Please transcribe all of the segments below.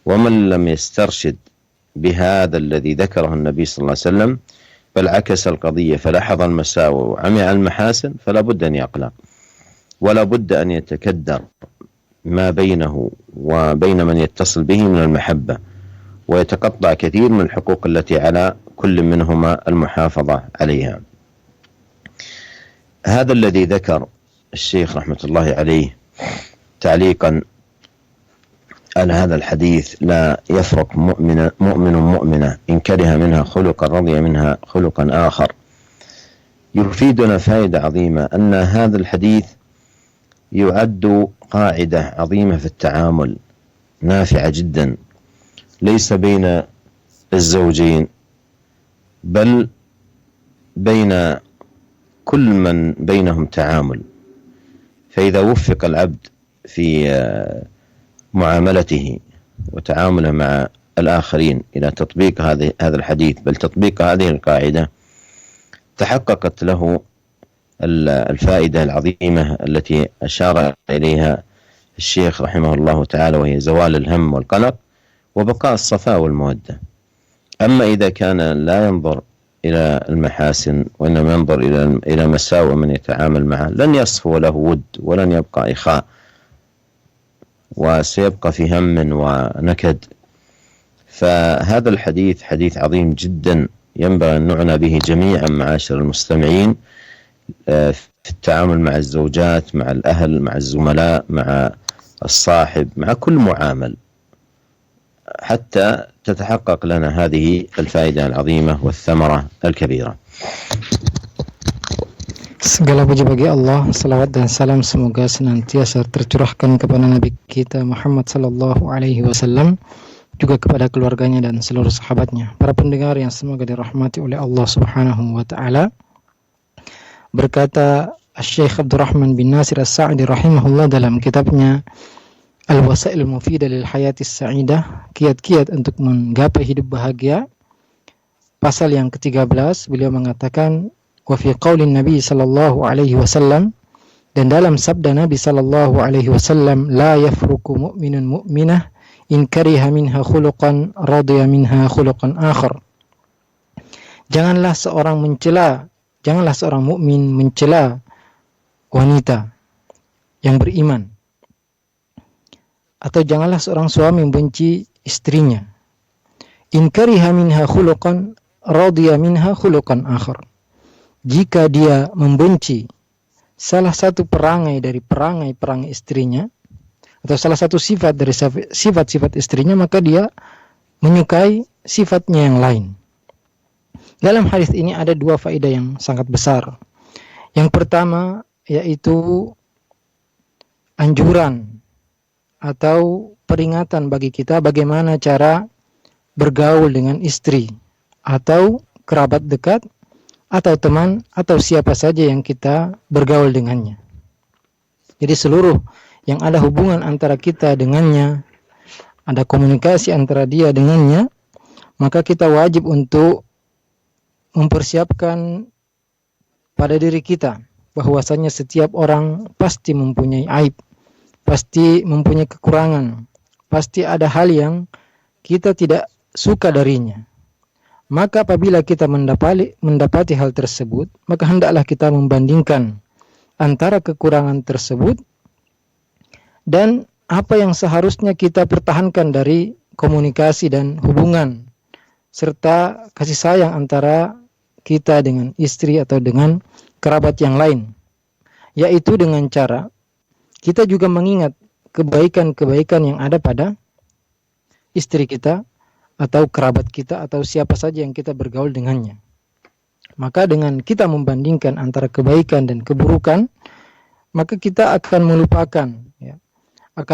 ومن لم يسترشد بهذا الذي ذكره النبي صلى الله عليه وسلم بل عكس القضية فلاحظ المساوئ وعمي على المحاسن فلا بد أن يقلق ولا بد أن يتكدر ما بينه وبين من يتصل به من المحبة ويتقطع كثير من الحقوق التي على كل منهما المحافظة عليها. هذا الذي ذكر الشيخ رحمة الله عليه تعليقا على هذا الحديث: لا يفرق مؤمن مؤمنة إن كره منها خلقا رضي منها خلقا آخر، يفيدنا فائدة عظيمة أن هذا الحديث يعد قاعدة عظيمة في التعامل نافعة جدا، ليس بين الزوجين بل بين كل من بينهم تعامل. فإذا وفق العبد في معاملته وتعامله مع الآخرين إلى تطبيق هذا الحديث بل تطبيق هذه القاعدة، تحققت له الفائدة العظيمة التي أشار إليها الشيخ رحمه الله تعالى، وهي زوال الهم والقلق وبقاء الصفاء والمودة. أما إذا كان لا ينظر إلى المحاسن وإنما ينظر إلى مساوئ من يتعامل معه، لن يصفو له ود ولن يبقى إخاء، وسيبقى في هم ونكد. فهذا الحديث حديث عظيم جدا ينبغي أن نعنى به جميعا معاشر المستمعين في التعامل مع الزوجات، مع الأهل، مع الزملاء، مع الصاحب، مع كل معامل، حتى تتحقق لنا هذه الفائدة العظيمة والثمرة الكبيرة. Segala puji bagi Allah, salawat dan salam semoga senantiasa tercurahkan kepada Nabi kita Muhammad sallallahu alaihi wasallam, juga kepada keluarganya dan seluruh sahabatnya. Para pendengar yang semoga dirahmati oleh Allah Subhanahu wa taala. Berkata Syekh Abdurrahman bin Nasir As-Sa'di rahimahullah dalam kitabnya Al-Wasail Mufidah lil Hayatis Sa'idah, kiat-kiat untuk menggapai hidup bahagia, pasal yang ke-13, beliau mengatakan wa fi qaulin Nabi sallallahu alaihi wasallam, dan dalam sabda Nabi sallallahu alaihi wasallam, la yafruqu mu'minun mu'minah in kariha minha khuluqan radiya minha khuluqan akhar. Janganlah seorang mukmin mencela wanita yang beriman, atau janganlah seorang suami membenci istrinya. In kariha minha khuluqan radiya minha khuluqan akhar. Jika dia membenci salah satu perangai dari perangai istrinya, atau salah satu sifat dari sifat-sifat istrinya, maka dia menyukai sifatnya yang lain. Dalam hadis ini ada dua faedah yang sangat besar. Yang pertama yaitu anjuran atau peringatan bagi kita bagaimana cara bergaul dengan istri atau kerabat dekat atau teman atau siapa saja yang kita bergaul dengannya. Jadi seluruh yang ada hubungan antara kita dengannya, ada komunikasi antara dia dengannya, maka kita wajib untuk mempersiapkan pada diri kita bahwasanya setiap orang pasti mempunyai aib, pasti mempunyai kekurangan, pasti ada hal yang kita tidak suka darinya. Maka apabila kita mendapati hal tersebut, maka hendaklah kita membandingkan antara kekurangan tersebut dan apa yang seharusnya kita pertahankan dari komunikasi dan hubungan serta kasih sayang antara kita dengan istri atau dengan kerabat yang lain, yaitu dengan cara kita juga mengingat kebaikan-kebaikan yang ada pada istri kita atau kerabat kita atau siapa saja yang kita bergaul dengannya. Maka dengan kita membandingkan antara kebaikan dan keburukan, maka kita akan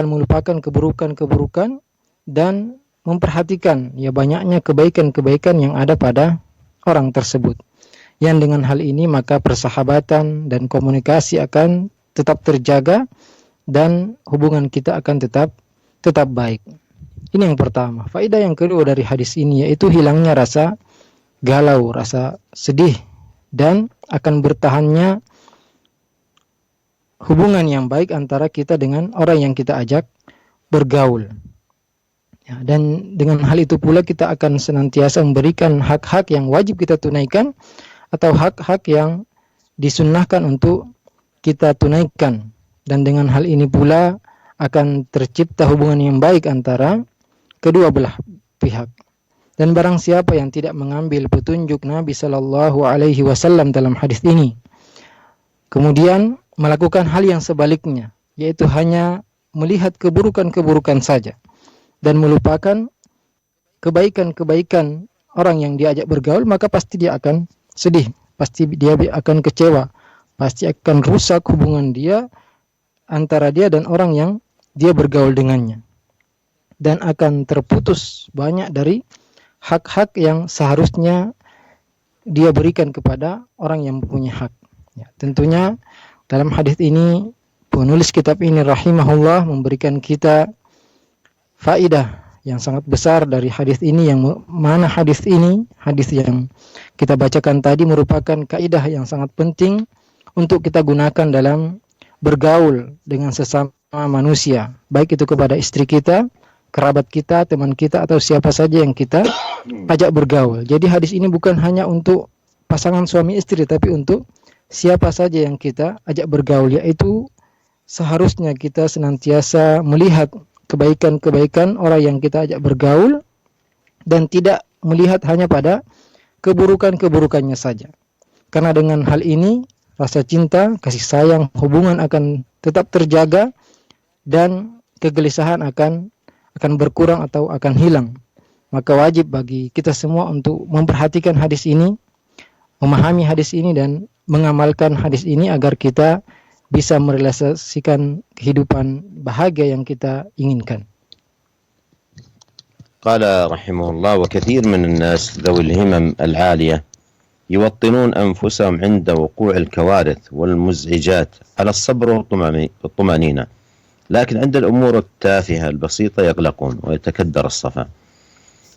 melupakan keburukan-keburukan dan memperhatikan banyaknya kebaikan-kebaikan yang ada pada orang tersebut. Yang dengan hal ini maka persahabatan dan komunikasi akan tetap terjaga dan hubungan kita akan tetap baik. Ini yang pertama. Faedah yang kedua dari hadis ini yaitu hilangnya rasa galau, rasa sedih, dan akan bertahannya hubungan yang baik antara kita dengan orang yang kita ajak bergaul. Ya, dan dengan hal itu pula kita akan senantiasa memberikan hak-hak yang wajib kita tunaikan atau hak-hak yang disunnahkan untuk kita tunaikan. Dan dengan hal ini pula akan tercipta hubungan yang baik antara kedua belah pihak. Dan barang siapa yang tidak mengambil petunjuk Nabi Shallallahu Alaihi Wasallam dalam hadis ini, kemudian melakukan hal yang sebaliknya, yaitu hanya melihat keburukan-keburukan saja dan melupakan kebaikan-kebaikan orang yang diajak bergaul, maka pasti dia akan sedih, pasti dia akan kecewa, pasti akan rusak hubungan dia antara dia dan orang yang dia bergaul dengannya, dan akan terputus banyak dari hak-hak yang seharusnya dia berikan kepada orang yang mempunyai hak. Ya, tentunya dalam hadis ini penulis kitab ini rahimahullah memberikan kita faidah yang sangat besar dari hadis ini, yang mana hadis ini, hadis yang kita bacakan tadi merupakan kaidah yang sangat penting untuk kita gunakan dalam bergaul dengan sesama manusia, baik itu kepada istri kita, kerabat kita, teman kita, atau siapa saja yang kita ajak bergaul. Jadi hadis ini bukan hanya untuk pasangan suami istri, tapi untuk siapa saja yang kita ajak bergaul, yaitu seharusnya kita senantiasa melihat kebaikan-kebaikan orang yang kita ajak bergaul dan tidak melihat hanya pada keburukan-keburukannya saja. Karena dengan hal ini rasa cinta, kasih sayang, hubungan akan tetap terjaga dan kegelisahan akan berkurang atau akan hilang. Maka wajib bagi kita semua untuk memperhatikan hadis ini, memahami hadis ini dan mengamalkan hadis ini agar kita bisa merealisasikan kehidupan bahagia yang kita inginkan. قال رحمه الله: وكثير من الناس ذوي الهمم العالية يوطنون أنفسهم عند وقوع الكوارث والمزعجات على الصبر والطمأنينة، لكن عند الأمور التافهة البسيطة يقلقون ويتكدر الصفا.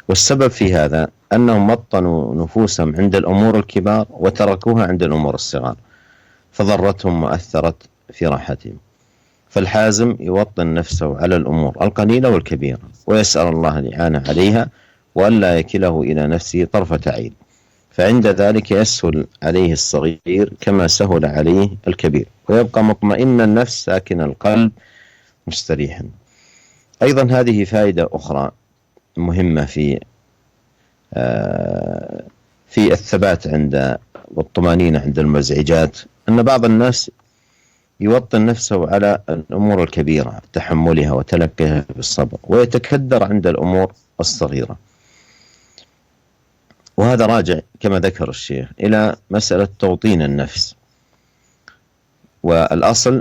والسبب في هذا أنهم وطنوا نفوسهم عند الأمور الكبار وتركوها عند الأمور الصغار، فضرتهم وأثرت في راحتهم. فالحازم يوطن نفسه على الأمور القليلة والكبيرة ويسأل الله الإعانة عليها وألا يكله إلى نفسه طرفة عين، فعند ذلك يسهل عليه الصغير كما سهل عليه الكبير، ويبقى مطمئن النفس ساكن القلب مستريحا. أيضا هذه فائدة أخرى مهمة في الثبات عند والطمأنينة عند المزعجات، أن بعض الناس يوطن نفسه على الأمور الكبيرة تحملها وتلقيها بالصبر، ويتكدر عند الأمور الصغيرة. وهذا راجع كما ذكر الشيخ إلى مسألة توطين النفس، والأصل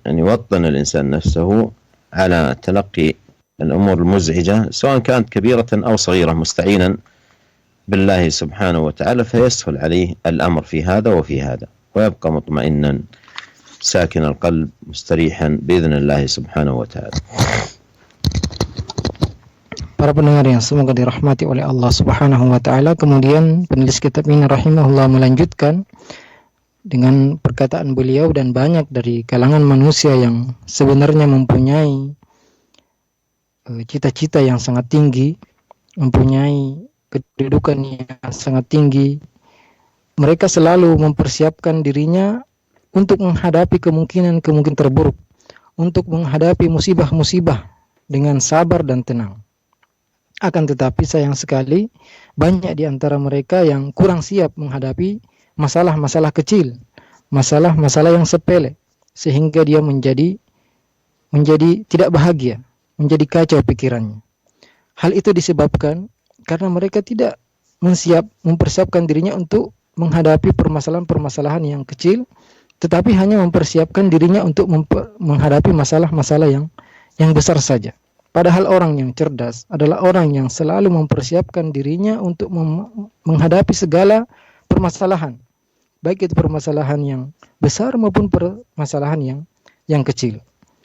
أن يوطن الإنسان نفسه على تلقي الأمور المزعجة سواء كانت كبيرة أو صغيرة، مستعينا بالله سبحانه وتعالى، فيسهل عليه الأمر في هذا وفي هذا، ويبقى مطمئنا ساكن القلب مستريحا بإذن الله سبحانه وتعالى. Para pendengar yang semoga dirahmati oleh Allah Subhanahu wa taala, kemudian penulis kitab ini rahimahullah melanjutkan dengan perkataan beliau, dan banyak dari kalangan manusia yang sebenarnya mempunyai cita-cita yang sangat tinggi, mempunyai kedudukan yang sangat tinggi, mereka selalu mempersiapkan dirinya untuk menghadapi kemungkinan terburuk, untuk menghadapi musibah-musibah dengan sabar dan tenang. Akan tetapi sayang sekali banyak di antara mereka yang kurang siap menghadapi masalah-masalah kecil, masalah-masalah yang sepele, sehingga dia menjadi tidak bahagia, menjadi kacau pikirannya. Hal itu disebabkan karena mereka tidak mempersiapkan dirinya untuk menghadapi permasalahan-permasalahan yang kecil, tetapi hanya mempersiapkan dirinya untuk menghadapi masalah-masalah yang besar saja. Padahal orang yang cerdas adalah orang yang selalu mempersiapkan dirinya untuk menghadapi segala permasalahan, baik itu permasalahan yang besar maupun permasalahan yang kecil.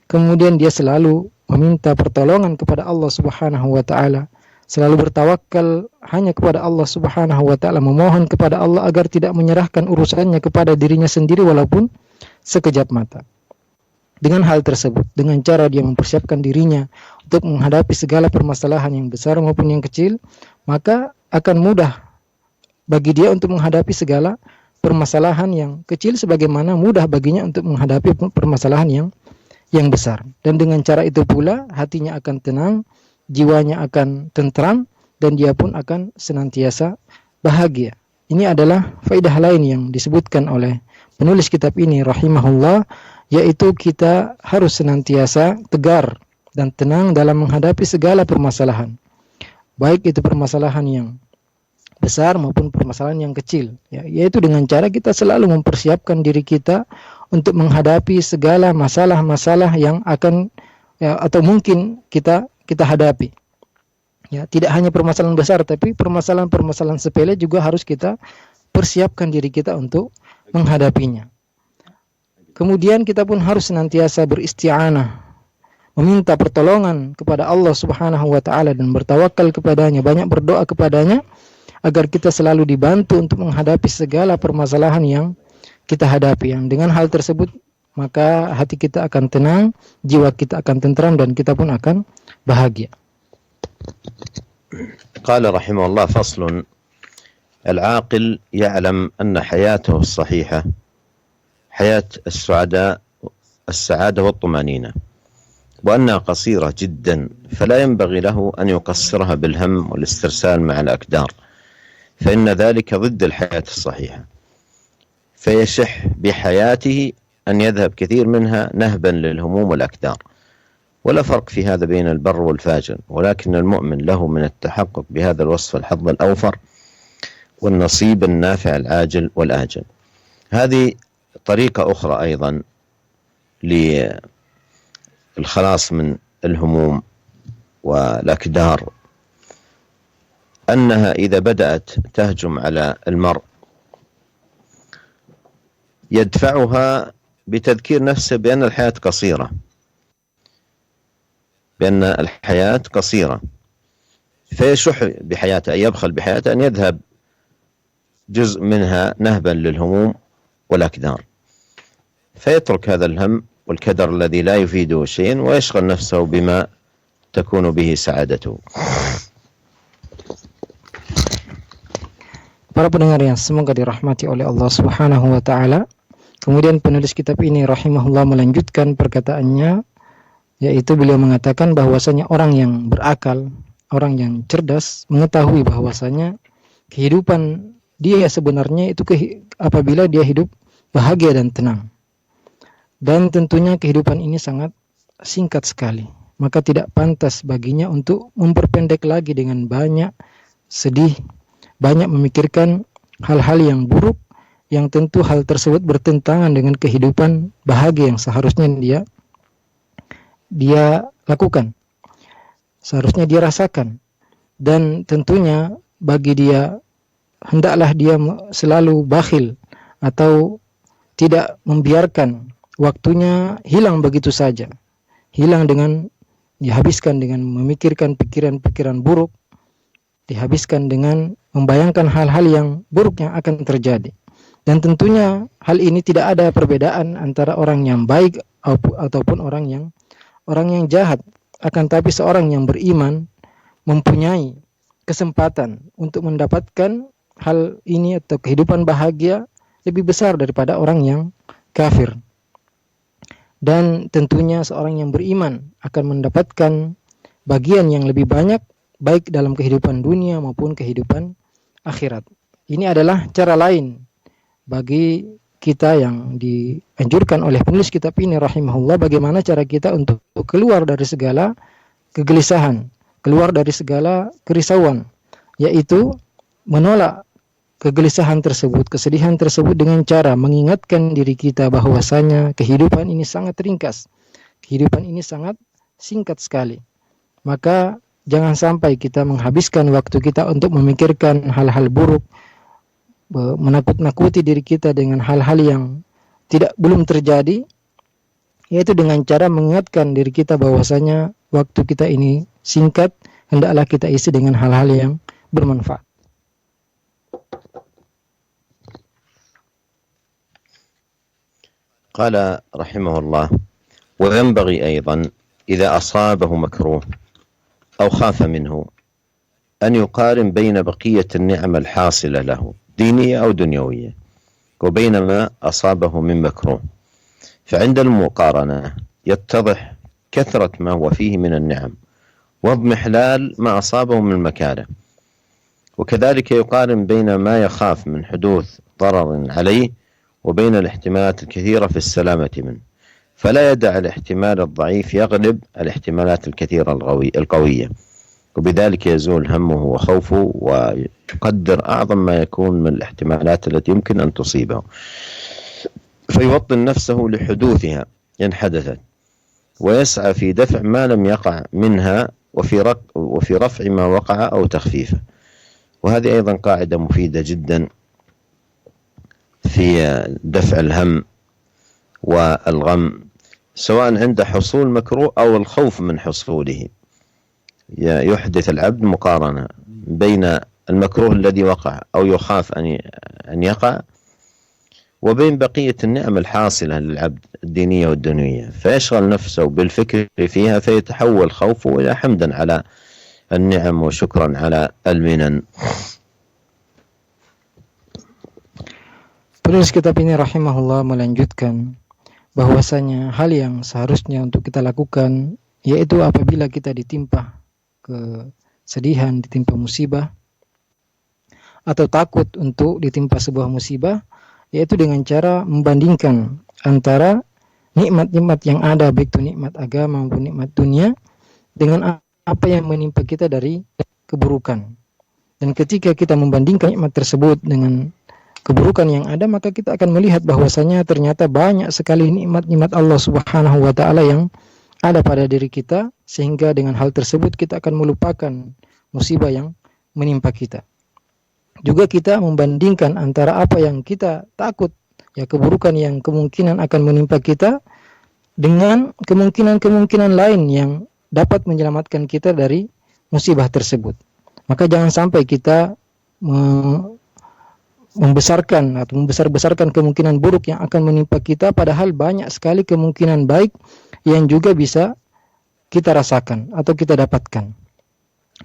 Kemudian dia selalu meminta pertolongan kepada Allah Subhanahu wa taala, selalu bertawakal hanya kepada Allah Subhanahu wa taala, memohon kepada Allah agar tidak menyerahkan urusannya kepada dirinya sendiri walaupun sekejap mata. Dengan hal tersebut, dengan cara dia mempersiapkan dirinya untuk menghadapi segala permasalahan yang besar maupun yang kecil, maka akan mudah bagi dia untuk menghadapi segala permasalahan yang kecil sebagaimana mudah baginya untuk menghadapi permasalahan yang besar. Dan dengan cara itu pula hatinya akan tenang, jiwanya akan tentram, dan dia pun akan senantiasa bahagia. Ini adalah faedah lain yang disebutkan oleh penulis kitab ini rahimahullah, yaitu kita harus senantiasa tegar dan tenang dalam menghadapi segala permasalahan, baik itu permasalahan yang besar maupun permasalahan yang kecil, ya, yaitu dengan cara kita selalu mempersiapkan diri kita untuk menghadapi segala masalah-masalah yang akan ya, atau mungkin kita hadapi. Ya, tidak hanya permasalahan besar, tapi permasalahan-permasalahan sepele juga harus kita persiapkan diri kita untuk menghadapinya. Kemudian kita pun harus senantiasa beristi'anah, meminta pertolongan kepada Allah Subhanahu wa taala dan bertawakal kepadanya, banyak berdoa kepadanya agar kita selalu dibantu untuk menghadapi segala permasalahan yang kita hadapi. Yang dengan hal tersebut maka hati kita akan tenang, jiwa kita akan tentram, dan kita pun akan bahagia. قال رحمه الله: فصل: العاقل يعلم أن حياته الصحيحة حياة السعادة والطمأنينة، وأنها قصيرة جدا، فلا ينبغي له أن يقصرها بالهم والاسترسال مع الأكدار، فإن ذلك ضد الحياة الصحيحة، فيشح بحياته أن يذهب كثير منها نهبا للهموم والأكدار. ولا فرق في هذا بين البر والفاجر، ولكن المؤمن له من التحقق بهذا الوصف الحظ الأوفر والنصيب النافع العاجل والآجل. هذه طريقة أخرى أيضا للخلاص من الهموم والأكدار، أنها إذا بدأت تهجم على المرء يدفعها بتذكير نفسه بأن الحياة قصيرة، فيشح بحياته، أن يبخل بحياته، أن يذهب جزء منها نهبا للهموم والأكدار، فيترك هذا الهم والكدر الذي لا يفيده شيئا ويشغل نفسه بما تكون به سعادته. Para pendengar yang semoga dirahmati oleh Allah Subhanahu wa taala. Kemudian penulis kitab ini rahimahullah melanjutkan perkataannya, yaitu beliau mengatakan bahwasanya orang yang berakal, orang yang cerdas mengetahui bahwasanya kehidupan dia sebenarnya itu apabila dia hidup bahagia dan tenang. Dan tentunya kehidupan ini sangat singkat sekali. Maka tidak pantas baginya untuk memperpendek lagi dengan banyak sedih, banyak memikirkan hal-hal yang buruk, yang tentu hal tersebut bertentangan dengan kehidupan bahagia yang seharusnya dia lakukan, seharusnya dia rasakan. Dan tentunya bagi dia hendaklah dia selalu bakhil atau tidak membiarkan waktunya hilang begitu saja, hilang dengan dihabiskan dengan memikirkan pikiran-pikiran buruk, dihabiskan dengan membayangkan hal-hal yang buruk yang akan terjadi. Dan tentunya hal ini tidak ada perbedaan antara orang yang baik ataupun orang yang jahat. Akan tapi seorang yang beriman mempunyai kesempatan untuk mendapatkan hal ini atau kehidupan bahagia lebih besar daripada orang yang kafir. Dan tentunya seorang yang beriman akan mendapatkan bagian yang lebih banyak, baik dalam kehidupan dunia maupun kehidupan akhirat. Ini adalah cara lain bagi kita yang dianjurkan oleh penulis kitab ini rahimahullah, bagaimana cara kita untuk keluar dari segala kegelisahan, keluar dari segala kerisauan, yaitu menolak kegelisahan tersebut, kesedihan tersebut dengan cara mengingatkan diri kita bahwasanya kehidupan ini sangat ringkas, kehidupan ini sangat singkat sekali. Maka jangan sampai kita menghabiskan waktu kita untuk memikirkan hal-hal buruk, menakut-nakuti diri kita dengan hal-hal yang belum terjadi, yaitu dengan cara mengingatkan diri kita bahwasanya waktu kita ini singkat, hendaklah kita isi dengan hal-hal yang bermanfaat. قال رحمه الله: وينبغي أيضا إذا أصابه مكروه أو خاف منه أن يقارن بين بقية النعم الحاصلة له دينية أو دنيوية وبين ما أصابه من مكروه، فعند المقارنة يتضح كثرة ما هو فيه من النعم واضمحلال ما أصابه من المكاره، وكذلك يقارن بين ما يخاف من حدوث ضرر عليه وبين الاحتمالات الكثيرة في السلامة منه، فلا يدع الاحتمال الضعيف يغلب الاحتمالات الكثيرة القوية، وبذلك يزول همه وخوفه ويقدر أعظم ما يكون من الاحتمالات التي يمكن أن تصيبه، فيوطن نفسه لحدوثها إن حدثت، ويسعى في دفع ما لم يقع منها وفي رفع ما وقع أو تخفيفه. وهذه أيضا قاعدة مفيدة جدا في دفع الهم والغم، سواء عند حصول مكروه أو الخوف من حصوله. يحدث العبد مقارنة بين المكروه الذي وقع أو يخاف أن يقع وبين بقية النعم الحاصلة للعبد الدينية والدنيوية، فيشغل نفسه بالفكر فيها فيتحول خوفه إلى حمدا على النعم وشكرا على المنن. Penulis kitab ini rahimahullah melanjutkan bahwasanya hal yang seharusnya untuk kita lakukan yaitu apabila kita ditimpa kesedihan, ditimpa musibah atau takut untuk ditimpa sebuah musibah, yaitu dengan cara membandingkan antara nikmat-nikmat yang ada, baik itu nikmat agama maupun nikmat dunia, dengan apa yang menimpa kita dari keburukan. Dan ketika kita membandingkan nikmat tersebut dengan keburukan yang ada, maka kita akan melihat bahwasanya ternyata banyak sekali nikmat-nikmat Allah Subhanahu wa taala yang ada pada diri kita, sehingga dengan hal tersebut kita akan melupakan musibah yang menimpa kita. Juga kita membandingkan antara apa yang kita takut, ya keburukan yang kemungkinan akan menimpa kita, dengan kemungkinan-kemungkinan lain yang dapat menyelamatkan kita dari musibah tersebut. Maka jangan sampai kita membesar-besarkan kemungkinan buruk yang akan menimpa kita, padahal banyak sekali kemungkinan baik yang juga bisa kita rasakan atau kita dapatkan.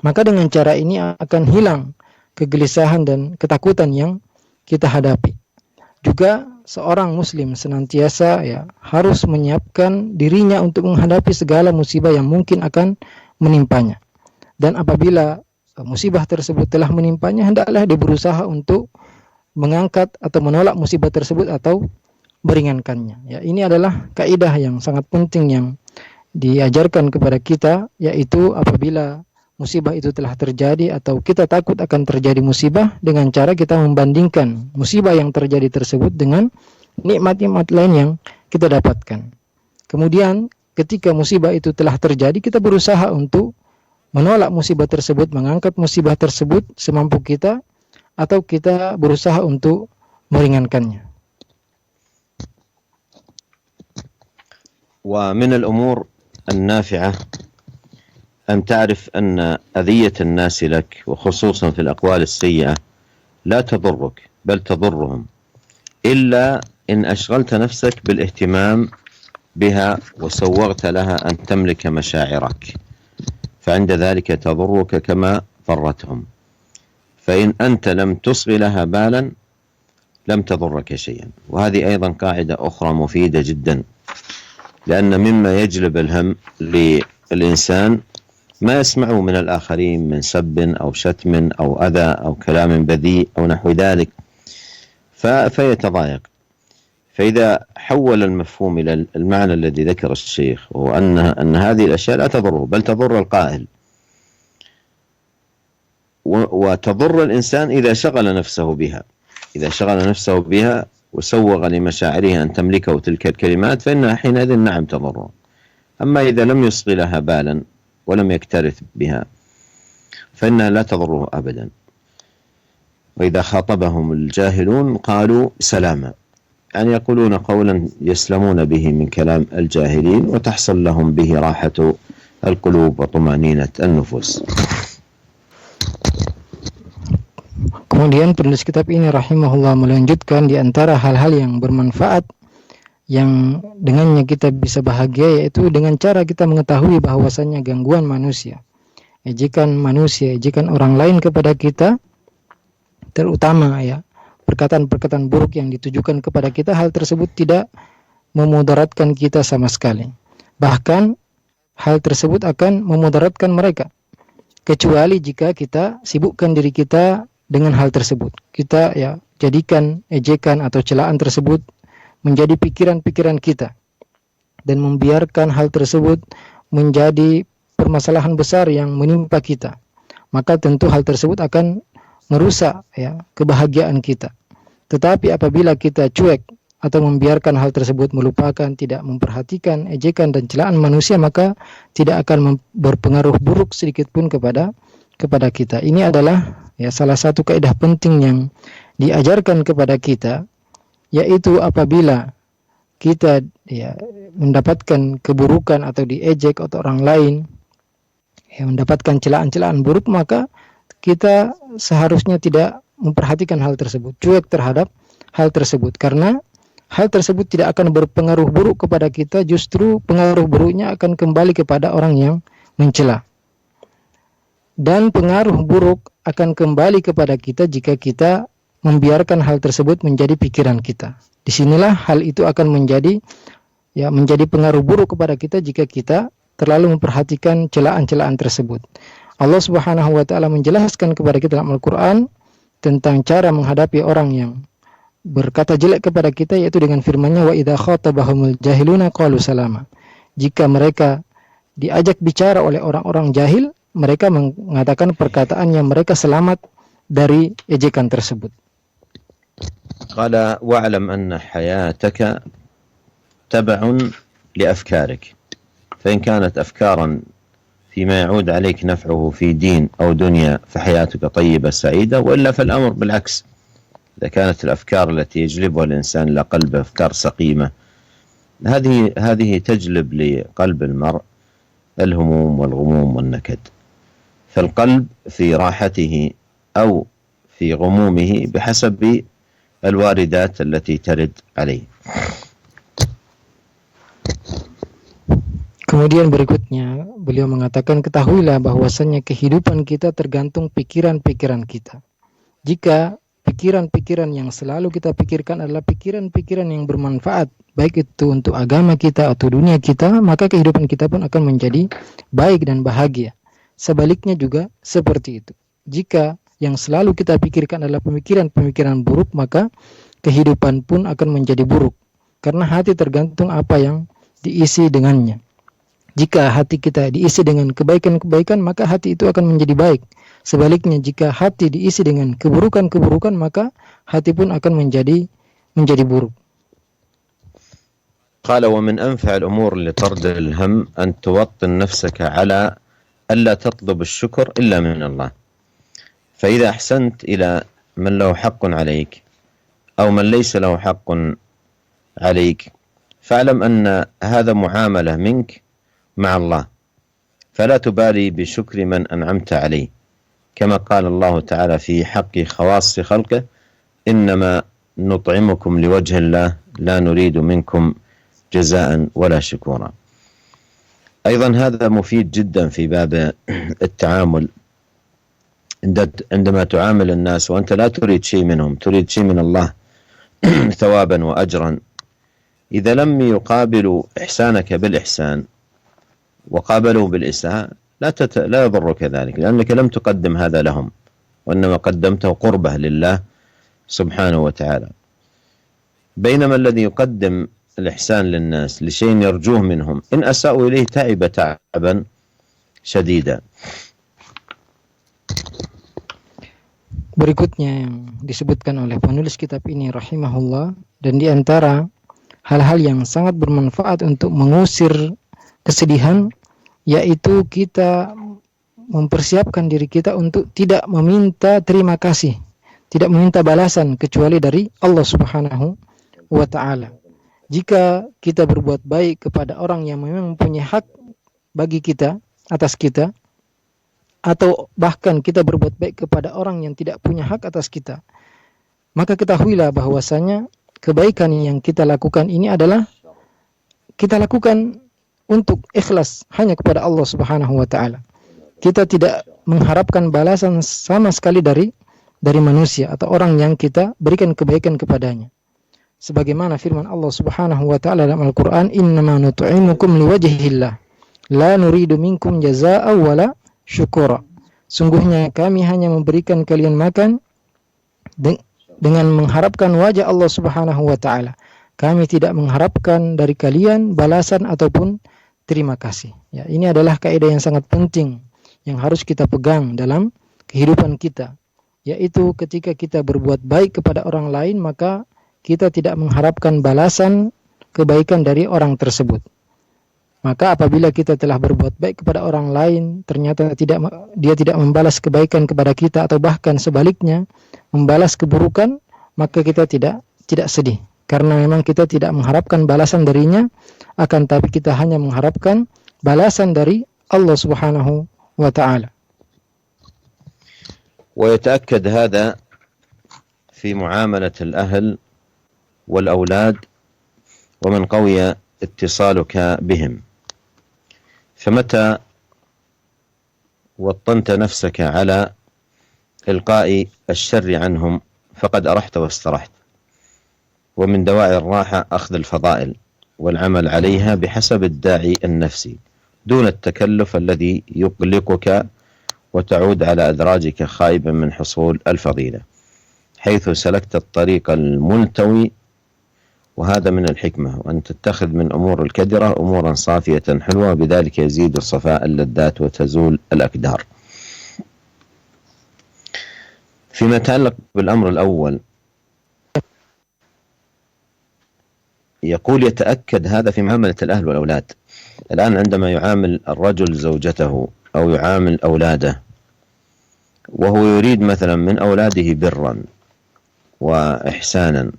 Maka dengan cara ini akan hilang kegelisahan dan ketakutan yang kita hadapi. Juga seorang muslim senantiasa harus menyiapkan dirinya untuk menghadapi segala musibah yang mungkin akan menimpanya. Dan apabila musibah tersebut telah menimpanya, hendaklah dia berusaha untuk mengangkat atau menolak musibah tersebut atau meringankannya. Ya, ini adalah kaidah yang sangat penting yang diajarkan kepada kita, yaitu apabila musibah itu telah terjadi atau kita takut akan terjadi musibah, dengan cara kita membandingkan musibah yang terjadi tersebut dengan nikmat-nikmat lain yang kita dapatkan. Kemudian ketika musibah itu telah terjadi, kita berusaha untuk menolak musibah tersebut, mengangkat musibah tersebut semampu kita, atau kita berusaha untuk meringankannya. ومن الأمور النافعة أن تعرف أن أذية الناس لك وخصوصا في الأقوال السيئة لا تضرك بل تضرهم، إلا إن أشغلت نفسك بالاهتمام بها وسوغت لها أن تملك مشاعرك، فعند ذلك تضرك كما ضرتهم. فإن أنت لم تصغ لها بالا لم تضرك شيئا. وهذه أيضا قاعدة أخرى مفيدة جدا، لأن مما يجلب الهم للإنسان ما يسمعه من الآخرين من سب أو شتم أو أذى أو كلام بذيء أو نحو ذلك، فيتضايق. فإذا حول المفهوم إلى المعنى الذي ذكر الشيخ، وهو أن هذه الأشياء لا تضره بل تضر القائل، وتضر الإنسان إذا شغل نفسه بها وسوغ لمشاعره أن تملكه تلك الكلمات، فإنها حينئذ نعم تضره. أما إذا لم يصغ لها بالا ولم يكترث بها فإنها لا تضره أبدا. وإذا خاطبهم الجاهلون قالوا سلاما، يعني يقولون قولا يسلمون به من كلام الجاهلين وتحصل لهم به راحة القلوب وطمأنينة النفوس. Kemudian penulis kitab ini rahimahullah melanjutkan di antara hal-hal yang bermanfaat yang dengannya kita bisa bahagia, yaitu dengan cara kita mengetahui bahwasannya gangguan manusia, ejekan manusia, ejekan orang lain kepada kita, terutama ya perkataan-perkataan buruk yang ditujukan kepada kita, hal tersebut tidak memudaratkan kita sama sekali. Bahkan hal tersebut akan memudaratkan mereka, kecuali jika kita sibukkan diri kita dengan hal tersebut. Kita ya jadikan ejekan atau celaan tersebut menjadi pikiran-pikiran kita dan membiarkan hal tersebut menjadi permasalahan besar yang menimpa kita. Maka tentu hal tersebut akan merusak ya kebahagiaan kita. Tetapi apabila kita cuek atau membiarkan hal tersebut, melupakan, tidak memperhatikan ejekan dan celaan manusia, maka tidak akan berpengaruh buruk sedikit pun kepada kita. Ini adalah ya salah satu kaidah penting yang diajarkan kepada kita, yaitu apabila kita ya mendapatkan keburukan atau diejek atau orang lain, ya mendapatkan celaan-celaan buruk, maka kita seharusnya tidak memperhatikan hal tersebut, cuek terhadap hal tersebut, karena hal tersebut tidak akan berpengaruh buruk kepada kita, justru pengaruh buruknya akan kembali kepada orang yang mencela. Dan pengaruh buruk akan kembali kepada kita jika kita membiarkan hal tersebut menjadi pikiran kita. Disinilah hal itu akan menjadi pengaruh buruk kepada kita jika kita terlalu memperhatikan celaan-celaan tersebut. Allah Subhanahu wa taala menjelaskan kepada kita dalam Al-Qur'an tentang cara menghadapi orang yang berkata jelek kepada kita, yaitu dengan firman-Nya, wa idza khatabahumul jahiluna qalu salama. Jika mereka diajak bicara oleh orang-orang jahil, mereka mengatakan perkataan yang mereka selamat dari ejekan tersebut. Qala wa'lam anna hayataka tab'un li afkarik. Fa in kanat afkaran فيما يعود عليك نفعه في دين أو دنيا فحياتك طيبة سعيدة، وإلا فالأمر بالعكس. إذا كانت الأفكار التي يجلبها الإنسان إلى قلبه أفكار سقيمة، هذه تجلب لقلب المرء الهموم والغموم والنكد. فالقلب في راحته أو في غمومه بحسب الواردات التي ترد عليه. Kemudian berikutnya beliau mengatakan, ketahuilah bahwasannya kehidupan kita tergantung pikiran-pikiran kita. Jika pikiran-pikiran yang selalu kita pikirkan adalah pikiran-pikiran yang bermanfaat, baik itu untuk agama kita atau dunia kita, maka kehidupan kita pun akan menjadi baik dan bahagia. Sebaliknya juga seperti itu. Jika yang selalu kita pikirkan adalah pemikiran-pemikiran buruk, maka kehidupan pun akan menjadi buruk. Karena hati tergantung apa yang diisi dengannya. Jika hati kita diisi dengan kebaikan-kebaikan, maka hati itu akan menjadi baik. Sebaliknya, jika hati diisi dengan keburukan-keburukan, maka hati pun akan menjadi buruk. قال ومن أنفع الأمور لطرد الهم أن توطن نفسك على ألا تطلب الشكر إلا من الله. فإذا أحسنت إلى من له حق عليك أو من ليس له حق عليك فاعلم أن هذا معاملة منك مع الله، فلا تبالي بشكر من أنعمت عليه، كما قال الله تعالى في حق خواص خلقه إنما نطعمكم لوجه الله لا نريد منكم جزاء ولا شكورا. أيضا هذا مفيد جدا في باب التعامل، عندما تعامل الناس وأنت لا تريد شيء منهم، تريد شيء من الله ثوابا وأجرا، إذا لم يقابلوا إحسانك بالإحسان وقابلوا بالإساءة لا يضرك ذلك، لأنك لم تقدم هذا لهم، وإنما قدمته قربة لله سبحانه وتعالى. بينما الذي يقدم الإحسان للناس لشيء يرجوه منهم إن أساءوا إليه تعب تعبا شديدا. Berikutnya yang disebutkan oleh penulis kitab ini rahimahullah, dan di antara hal-hal yang sangat bermanfaat untuk mengusir kesedihan, yaitu kita mempersiapkan diri kita untuk tidak meminta terima kasih, tidak meminta balasan kecuali dari Allah Subhanahu wa ta'ala. Jika kita berbuat baik kepada orang yang memang mempunyai hak bagi kita, atas kita, atau bahkan kita berbuat baik kepada orang yang tidak punya hak atas kita, maka ketahuilah bahwasanya kebaikan yang kita lakukan ini adalah kita lakukan untuk ikhlas hanya kepada Allah Subhanahu wa taala. Kita tidak mengharapkan balasan sama sekali dari manusia atau orang yang kita berikan kebaikan kepadanya. Sebagaimana firman Allah Subhanahu wa taala dalam Al-Qur'an, "Innama nut'imukum liwajhillah, la nuridu minkum jazaa'a wala syukura." Sungguhnya kami hanya memberikan kalian makan dengan mengharapkan wajah Allah Subhanahu wa taala. Kami tidak mengharapkan dari kalian balasan ataupun terima kasih. Ya, ini adalah kaidah yang sangat penting yang harus kita pegang dalam kehidupan kita, yaitu ketika kita berbuat baik kepada orang lain, maka kita tidak mengharapkan balasan kebaikan dari orang tersebut. Maka apabila kita telah berbuat baik kepada orang lain, ternyata dia tidak membalas kebaikan kepada kita atau bahkan sebaliknya membalas keburukan, maka kita tidak sedih. Karena memang kita tidak mengharapkan balasan darinya, akan tapi kita hanya mengharapkan balasan dari Allah Subhanahu wa ta'ala. ويتأكد هذا في معاملة الأهل والأولاد ومن قوي اتصالك بهم، فمتى وطنت نفسك على إلقاء الشر عنهم فقد أرحت واسترحت. ومن دواعي الراحة أخذ الفضائل والعمل عليها بحسب الداعي النفسي دون التكلف الذي يقلقك وتعود على أدراجك خائبا من حصول الفضيلة، حيث سلكت الطريق الملتوي. وهذا من الحكمة، وأن تتخذ من أمور الكدرة أمورا صافية حلوة، بذلك يزيد الصفاء اللذات وتزول الأكدار. فيما يتعلق بالأمر الأول، يقول يتأكد هذا في معاملة الأهل والأولاد. الآن عندما يعامل الرجل زوجته أو يعامل أولاده وهو يريد مثلا من أولاده برا وإحسانا،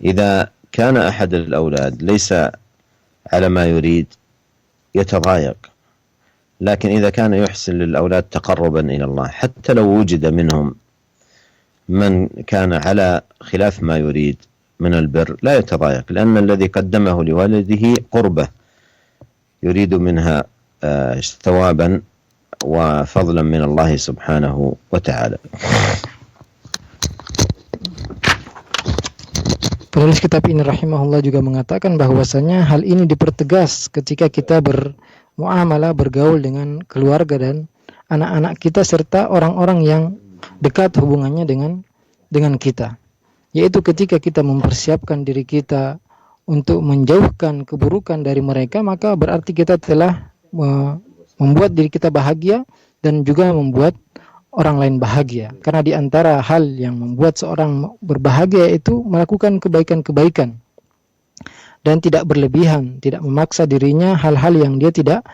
إذا كان أحد الأولاد ليس على ما يريد يتضايق، لكن إذا كان يحسن للأولاد تقربا إلى الله حتى لو وجد منهم من كان على خلاف ما يريد من البر لا يتضايق، لأن الذي قدمه لولده قربة يريد منها ثوابا وفضلا من الله سبحانه وتعالى. Penulis kitab ini rahimahullah juga mengatakan bahwasanya hal ini dipertegas ketika kita bermuamalah, bergaul dengan keluarga dan anak-anak kita serta orang-orang yang dekat hubungannya dengan kita. Yaitu ketika kita mempersiapkan diri kita untuk menjauhkan keburukan dari mereka, maka berarti kita telah membuat diri kita bahagia dan juga membuat orang lain bahagia. Karena di antara hal yang membuat seorang berbahagia itu melakukan kebaikan-kebaikan dan tidak berlebihan, tidak memaksa dirinya hal-hal yang dia tidak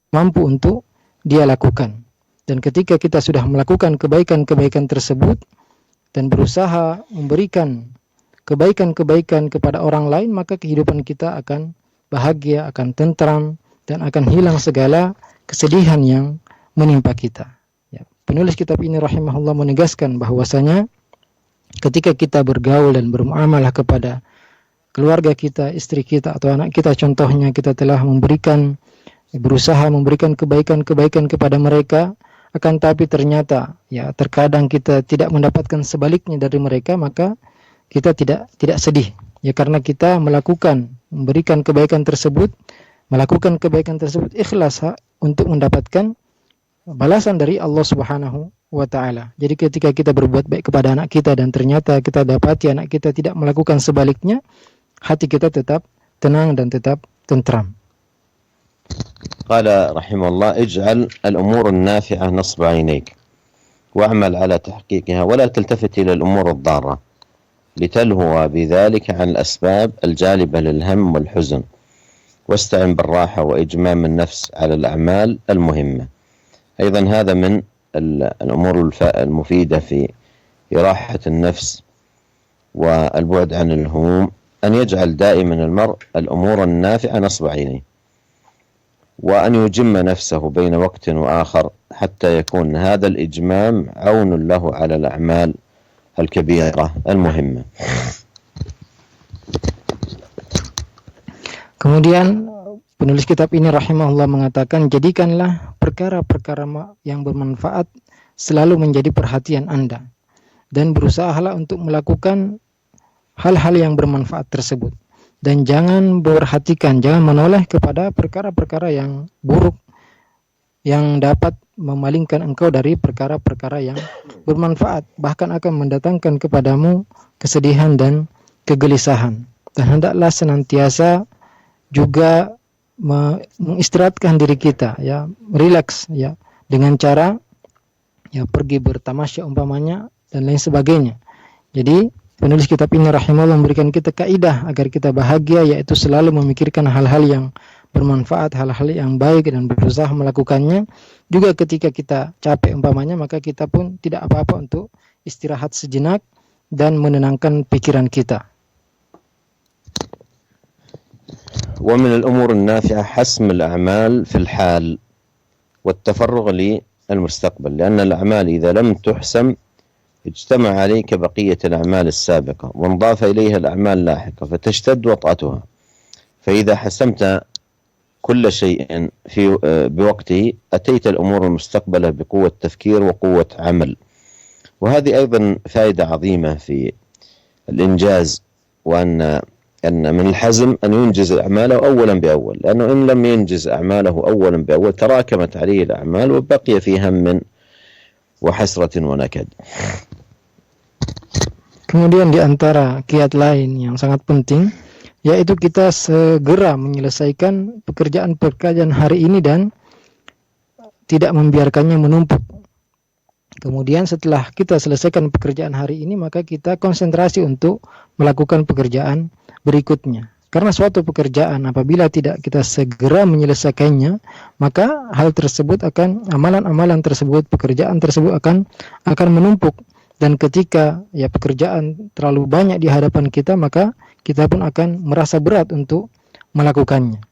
mampu untuk dia lakukan. Dan ketika kita sudah melakukan kebaikan-kebaikan tersebut dan berusaha memberikan kebaikan-kebaikan kepada orang lain, maka kehidupan kita akan bahagia, akan tentram, dan akan hilang segala kesedihan yang menimpa kita. Penulis kitab ini rahimahullah menegaskan bahwasanya ketika kita bergaul dan bermuamalah kepada keluarga kita, istri kita atau anak kita, contohnya kita telah berusaha memberikan kebaikan-kebaikan kepada mereka, akan tapi ternyata terkadang kita tidak mendapatkan sebaliknya dari mereka, maka kita tidak sedih karena kita memberikan kebaikan tersebut, melakukan kebaikan tersebut ikhlas untuk mendapatkan balasan dari Allah Subhanahu wa ta'ala. Jadi ketika kita berbuat baik kepada anak kita dan ternyata kita dapati anak kita tidak melakukan sebaliknya, hati kita tetap tenang dan tetap tentram. قال رحمه الله: اجعل الأمور النافعة نصب عينيك واعمل على تحقيقها ولا تلتفت إلى الأمور الضارة لتلهو بذلك عن الأسباب الجالبة للهم والحزن، واستعن بالراحة وإجمام النفس على الأعمال المهمة. أيضا هذا من الأمور المفيدة في إراحة النفس والبعد عن الهموم، أن يجعل دائما المرء الأمور النافعة نصب عينيه، وأن يجم نفسه بين وقت وآخر حتى يكون هذا الإجمام عون له على الأعمال الكبيرة المهمة. Kemudian penulis kitab ini rahimahullah mengatakan, jadikanlah perkara-perkara yang bermanfaat selalu menjadi perhatian Anda, dan berusahalah untuk melakukan hal-hal yang bermanfaat tersebut, dan jangan jangan menoleh kepada perkara-perkara yang buruk yang dapat memalingkan engkau dari perkara-perkara yang bermanfaat, bahkan akan mendatangkan kepadamu kesedihan dan kegelisahan. Dan hendaklah senantiasa juga mengistirahatkan diri kita, ya, rileks, ya, dengan cara ya pergi bertamasya umpamanya dan lain sebagainya. Jadi penulis kitab ini rahimahullah memberikan kita kaidah agar kita bahagia, yaitu selalu memikirkan hal-hal yang bermanfaat, hal-hal yang baik, dan berusaha melakukannya. Juga ketika kita capek umpamanya, maka kita pun tidak apa-apa untuk istirahat sejenak dan menenangkan pikiran kita. ومن الأمور النافعة حسم الأعمال في الحال والتفرغ للمستقبل، لأن الأعمال إذا لم تحسم اجتمع عليك بقية الأعمال السابقة وانضاف إليها الأعمال اللاحقة فتشتد وطأتها. فإذا حسمت كل شيء بوقته أتيت الأمور المستقبلة بقوة تفكير وقوة عمل. وهذه أيضا فائدة عظيمة في الإنجاز، وأن من الحزم أن ينجز أعماله أولا بأول، لأنه إن لم ينجز أعماله أولا بأول تراكمت عليه الأعمال وبقي في هم وحسرة ونكد. Kemudian di antara kiat lain yang sangat penting, yaitu kita segera menyelesaikan pekerjaan-pekerjaan hari ini dan tidak membiarkannya menumpuk. Kemudian setelah kita selesaikan pekerjaan hari ini, maka kita konsentrasi untuk melakukan pekerjaan berikutnya. Karena suatu pekerjaan apabila tidak kita segera menyelesaikannya, maka hal tersebut amalan-amalan tersebut, pekerjaan tersebut akan menumpuk. Dan ketika ya pekerjaan terlalu banyak di hadapan kita, maka kita pun akan merasa berat untuk melakukannya.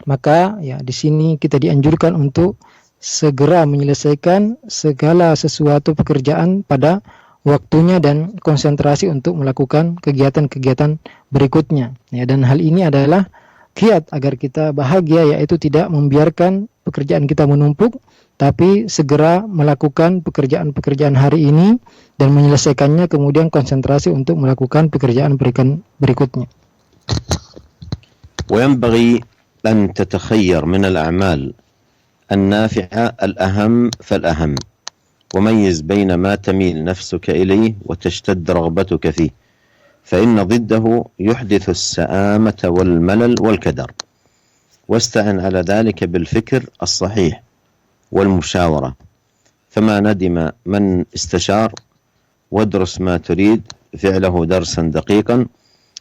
Maka ya di sini kita dianjurkan untuk segera menyelesaikan segala sesuatu pekerjaan pada waktunya dan konsentrasi untuk melakukan kegiatan-kegiatan berikutnya. Ya, dan hal ini adalah kiat agar kita bahagia, yaitu tidak membiarkan pekerjaan kita menumpuk, tapi segera melakukan pekerjaan-pekerjaan hari ini dan menyelesaikannya, kemudian konsentrasi untuk melakukan pekerjaan berikutnya. وينبغي أن تتخير من الأعمال النافعة الأهم فالأهم، وميز بين ما تميل نفسك إليه وتشتد رغبتك فيه، فإن ضده يحدث السآمة والملل والكدر. واستعن على ذلك بالفكر الصحيح والمشاورة، فما ندم من استشار، وادرس ما تريد فعله درسا دقيقا،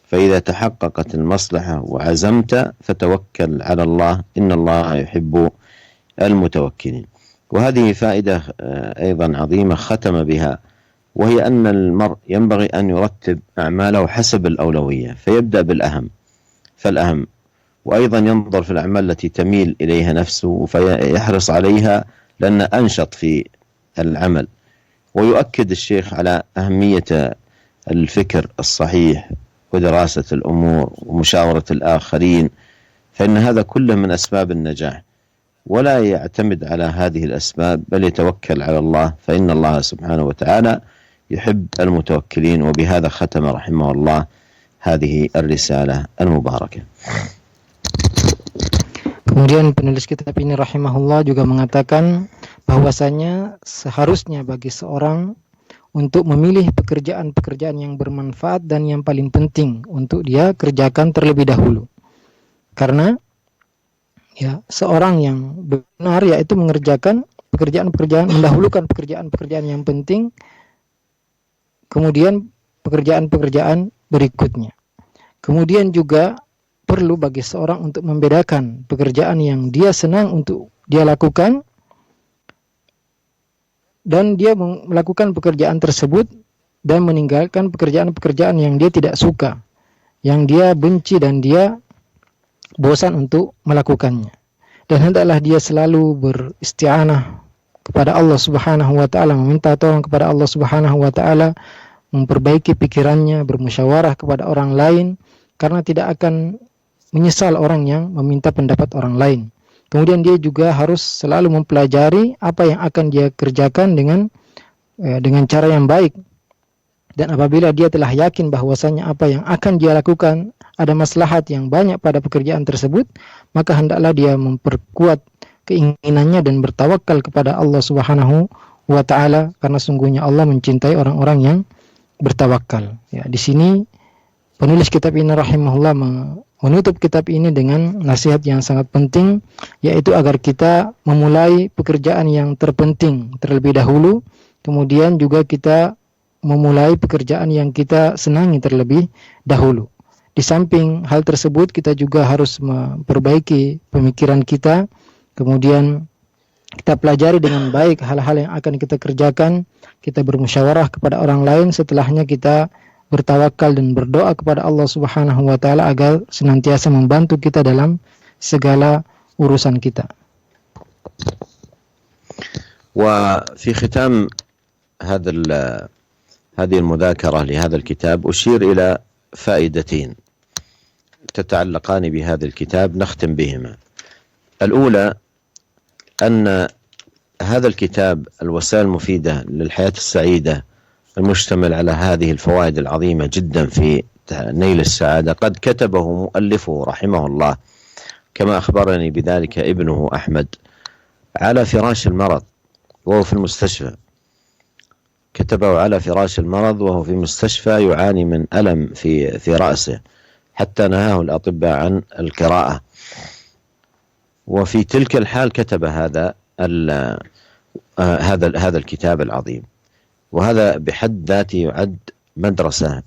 فإذا تحققت المصلحة وعزمت فتوكل على الله، إن الله يحب المتوكلين. وهذه فائدة أيضا عظيمة ختم بها، وهي أن المرء ينبغي أن يرتب أعماله حسب الأولوية، فيبدأ بالأهم فالأهم، وأيضا ينظر في الأعمال التي تميل إليها نفسه فيحرص عليها لأن أنشط في العمل. ويؤكد الشيخ على أهمية الفكر الصحيح ودراسة الأمور ومشاورة الآخرين، فإن هذا كله من أسباب النجاح، ولا يعتمد على هذه الأسباب بل يتوكل على الله، فإن الله سبحانه وتعالى يحب المتوكلين. وبهذا ختم رحمه الله هذه الرسالة المباركة. Kemudian penulis kitab ini rahimahullah juga mengatakan bahwasanya seharusnya bagi seorang untuk memilih pekerjaan-pekerjaan yang bermanfaat dan yang paling penting untuk dia kerjakan terlebih dahulu. Karena ya seorang yang benar yaitu mengerjakan pekerjaan-pekerjaan, mendahulukan pekerjaan-pekerjaan yang penting, kemudian pekerjaan-pekerjaan berikutnya. Kemudian juga perlu bagi seorang untuk membedakan pekerjaan yang dia senang untuk dia lakukan dan dia melakukan pekerjaan tersebut, dan meninggalkan pekerjaan-pekerjaan yang dia tidak suka, yang dia benci dan dia bosan untuk melakukannya. Dan hendaklah dia selalu beristi'anah kepada Allah Subhanahu wa taala, meminta tolong kepada Allah Subhanahu wa taala, memperbaiki pikirannya, bermusyawarah kepada orang lain, karena tidak akan menyesal orang yang meminta pendapat orang lain. Kemudian dia juga harus selalu mempelajari apa yang akan dia kerjakan dengan cara yang baik. Dan apabila dia telah yakin bahwasanya apa yang akan dia lakukan ada maslahat yang banyak pada pekerjaan tersebut, maka hendaklah dia memperkuat keinginannya dan bertawakal kepada Allah Subhanahu wa taala, karena sungguhnya Allah mencintai orang-orang yang bertawakal. Ya, di sini penulis kitab ini rahimahullah menutup kitab ini dengan nasihat yang sangat penting, yaitu agar kita memulai pekerjaan yang terpenting terlebih dahulu, kemudian juga kita memulai pekerjaan yang kita senangi terlebih dahulu. Di samping hal tersebut, kita juga harus memperbaiki pemikiran kita, kemudian kita pelajari dengan baik hal-hal yang akan kita kerjakan, kita bermusyawarah kepada orang lain, setelahnya kita bertawakal dan berdoa kepada Allah Subhanahu wa taala agar senantiasa membantu kita dalam segala urusan kita. وفي ختام هذه المذاكرة لهذا الكتاب أشير إلى فائدتين تتعلقان بهذا الكتاب نختم بهما. الأولى أن هذا الكتاب الوسائل المفيدة للحياة السعيدة المشتمل على هذه الفوائد العظيمة جدا في نيل السعادة قد كتبه مؤلفه رحمه الله كما أخبرني بذلك ابنه أحمد على فراش المرض وهو في المستشفى. كتبه على فراش المرض وهو في مستشفى يعاني من ألم في رأسه حتى نهاه الأطباء عن القراءة، وفي تلك الحال كتب هذا الكتاب العظيم. وهذا بحد ذاته يعد مدرسة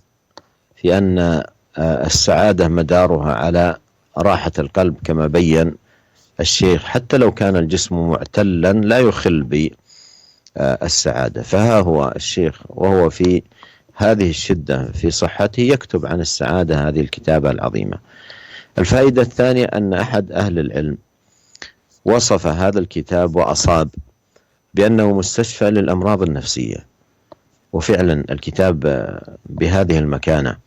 في أن السعادة مدارها على راحة القلب كما بين الشيخ، حتى لو كان الجسم معتلا لا يخل بالسعادة. فها هو الشيخ وهو في هذه الشدة في صحته يكتب عن السعادة هذه الكتابة العظيمة. الفائدة الثانية أن أحد أهل العلم وصف هذا الكتاب وأصاب بأنه مستشفى للأمراض النفسية، وفعلا الكتاب بهذه المكانة،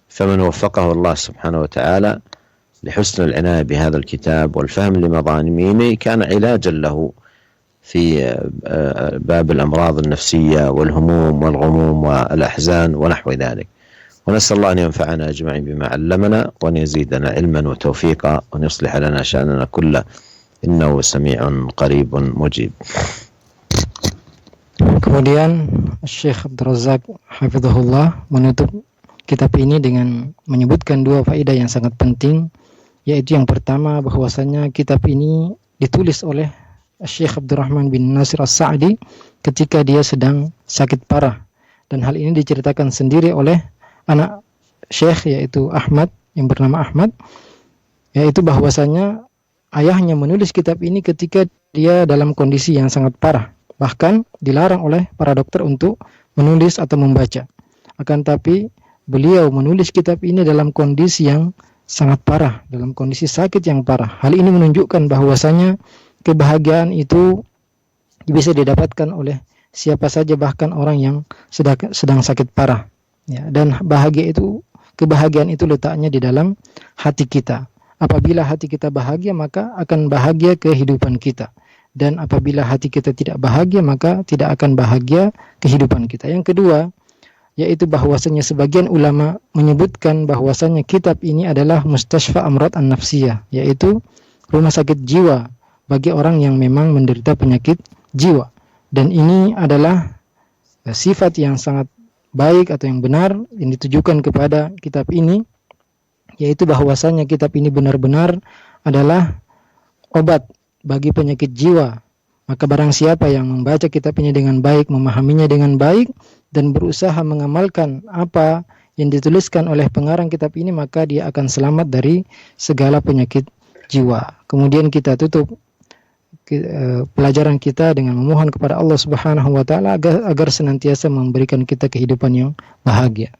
فمن وفقه الله سبحانه وتعالى لحسن العناية بهذا الكتاب والفهم لمضامينه كان علاجا له في باب الأمراض النفسية والهموم والغموم والأحزان ونحو ذلك. ونسأل الله أن ينفعنا أجمعين بما علمنا وأن يزيدنا علما وتوفيقا وأن يصلح لنا شأننا كله إنه سميع قريب مجيب. Kemudian Syekh Abdul Razak hafizahullah menutup kitab ini dengan menyebutkan dua faedah yang sangat penting, yaitu yang pertama bahwasanya kitab ini ditulis oleh Syekh Abdurrahman bin Nasir As-Sa'di ketika dia sedang sakit parah, dan hal ini diceritakan sendiri oleh anak Syekh yaitu Ahmad, yang bernama Ahmad, yaitu bahwasanya ayahnya menulis kitab ini ketika dia dalam kondisi yang sangat parah. Bahkan dilarang oleh para dokter untuk menulis atau membaca. Akan tapi beliau menulis kitab ini dalam kondisi yang sangat parah, dalam kondisi sakit yang parah. Hal ini menunjukkan bahwasanya kebahagiaan itu bisa didapatkan oleh siapa saja, bahkan orang yang sedang sakit parah. Ya, dan kebahagiaan itu letaknya di dalam hati kita. Apabila hati kita bahagia, maka akan bahagia kehidupan kita. Dan apabila hati kita tidak bahagia, maka tidak akan bahagia kehidupan kita. Yang kedua, yaitu bahwasanya sebagian ulama menyebutkan bahwasanya kitab ini adalah Mustashfa Amrad An-Nafsiyah, yaitu rumah sakit jiwa bagi orang yang memang menderita penyakit jiwa. Dan ini adalah sifat yang sangat baik atau yang benar yang ditujukan kepada kitab ini, yaitu bahwasanya kitab ini benar-benar adalah obat bagi penyakit jiwa. Maka barang siapa yang membaca kitab ini dengan baik, memahaminya dengan baik, dan berusaha mengamalkan apa yang dituliskan oleh pengarang kitab ini, maka dia akan selamat dari segala penyakit jiwa. Kemudian kita tutup pelajaran kita dengan memohon kepada Allah Subhanahu wa taala agar senantiasa memberikan kita kehidupan yang bahagia.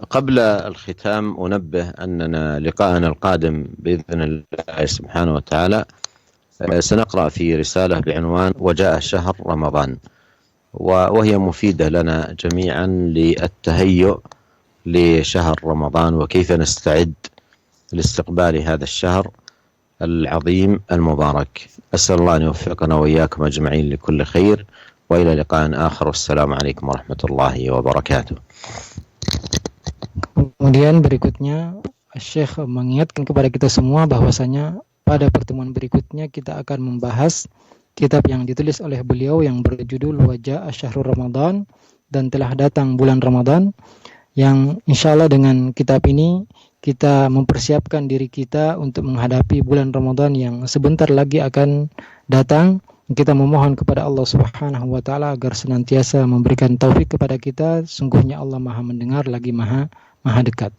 قبل الختام أنبه أننا لقاءنا القادم بإذن الله سبحانه وتعالى سنقرأ في رسالة بعنوان وجاء شهر رمضان، وهي مفيدة لنا جميعا للتهيؤ لشهر رمضان وكيف نستعد لاستقبال هذا الشهر العظيم المبارك. أسأل الله أن يوفقنا وإياكم أجمعين لكل خير، وإلى لقاء آخر، والسلام عليكم ورحمة الله وبركاته. Kemudian berikutnya Syekh mengingatkan kepada kita semua bahwasanya pada pertemuan berikutnya kita akan membahas kitab yang ditulis oleh beliau yang berjudul Wajah Syahrul Ramadan, dan telah datang bulan Ramadan, yang insyaallah dengan kitab ini kita mempersiapkan diri kita untuk menghadapi bulan Ramadan yang sebentar lagi akan datang. Kita memohon kepada Allah Subhanahu wa taala agar senantiasa memberikan taufik kepada kita. Sungguhnya Allah Maha mendengar lagi Maha dekat.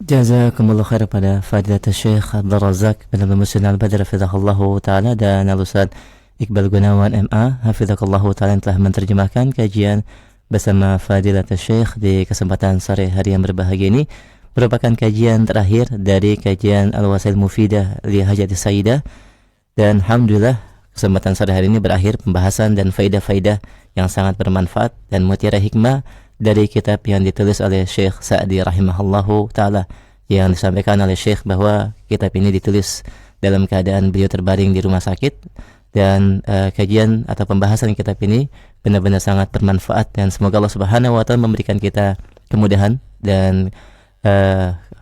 Jazakumullah khair pada Fadilat Syekh Abdul Razak bin Abdul Muhsin Al-Badr hafizahullahu taala dan Al-Ustaz Iqbal Gunawan MA hafizahullahu taala yang telah menerjemahkan kajian bersama Fadilat Syekh di kesempatan sore hari yang berbahagia ini. Merupakan kajian terakhir dari kajian Al-Wasail Mufidah li Hajati Sayyidah, dan alhamdulillah kesempatan sore hari ini berakhir pembahasan dan faidah-faidah yang sangat bermanfaat dan mutiara hikmah dari kitab yang ditulis oleh Syekh Sa'di rahimahullahu ta'ala, yang disampaikan oleh Syekh bahwa kitab ini ditulis dalam keadaan beliau terbaring di rumah sakit, dan kajian atau pembahasan kitab ini benar-benar sangat bermanfaat, dan semoga Allah Subhanahu wa ta'ala memberikan kita kemudahan dan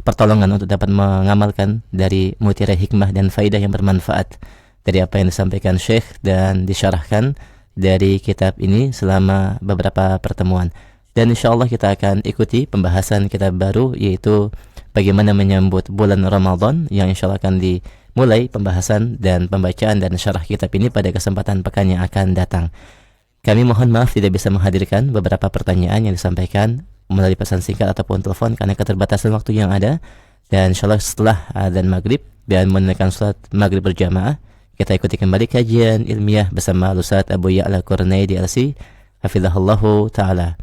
pertolongan untuk dapat mengamalkan dari mutiara hikmah dan faidah yang bermanfaat dari apa yang disampaikan Syekh dan disyarahkan dari kitab ini selama beberapa pertemuan. Dan insyaallah kita akan ikuti pembahasan kitab baru, yaitu bagaimana menyambut bulan Ramadan, yang insyaallah akan dimulai pembahasan dan pembacaan dan syarah kitab ini pada kesempatan pekan yang akan datang. Kami mohon maaf tidak bisa menghadirkan beberapa pertanyaan yang disampaikan melalui pesan singkat ataupun telepon karena keterbatasan waktu yang ada. Dan insyaallah setelah adzan maghrib dan menunaikan salat maghrib berjamaah, kita ikuti kembali kajian ilmiah bersama Ustaz Abu Ya'la Qurnaidi LC hafizahullahu ta'ala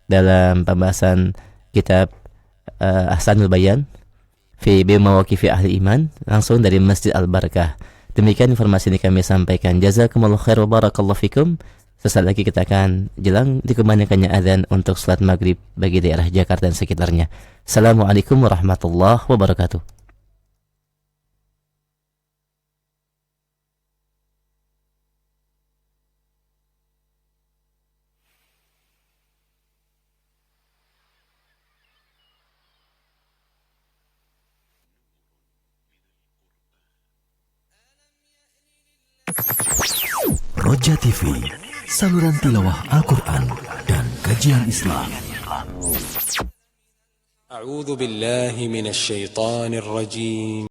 dalam pembahasan kitab Ahsanul Bayan fi Bimawaqifi Ahli Iman, langsung dari Masjid Al-Barakah. Demikian informasi ini kami sampaikan. Jazakumullahu khair wa barakallahu fikum. Sesaat lagi kita akan jelang dikumandangkannya azan untuk salat maghrib bagi daerah Jakarta dan sekitarnya. Assalamualaikum warahmatullahi wabarakatuh. Roja TV, saluran tilawah Al-Quran dan kajian Islam. A'udzu billahi minasy syaithanir rajim.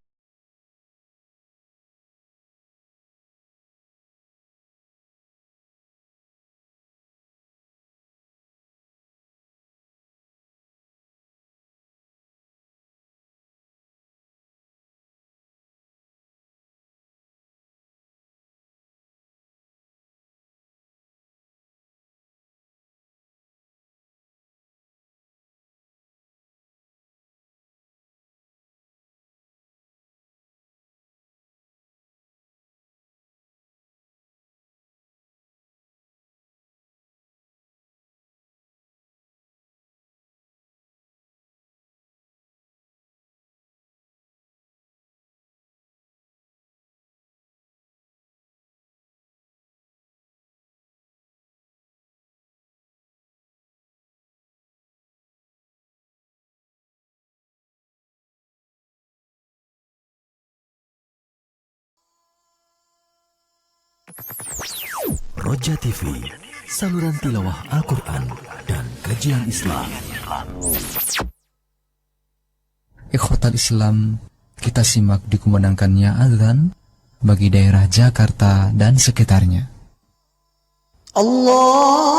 Roja TV, saluran tilawah Al-Quran dan kajian Islam. Ikhwatal Islam, kita simak dikumandangkannya azan bagi daerah Jakarta dan sekitarnya. Allah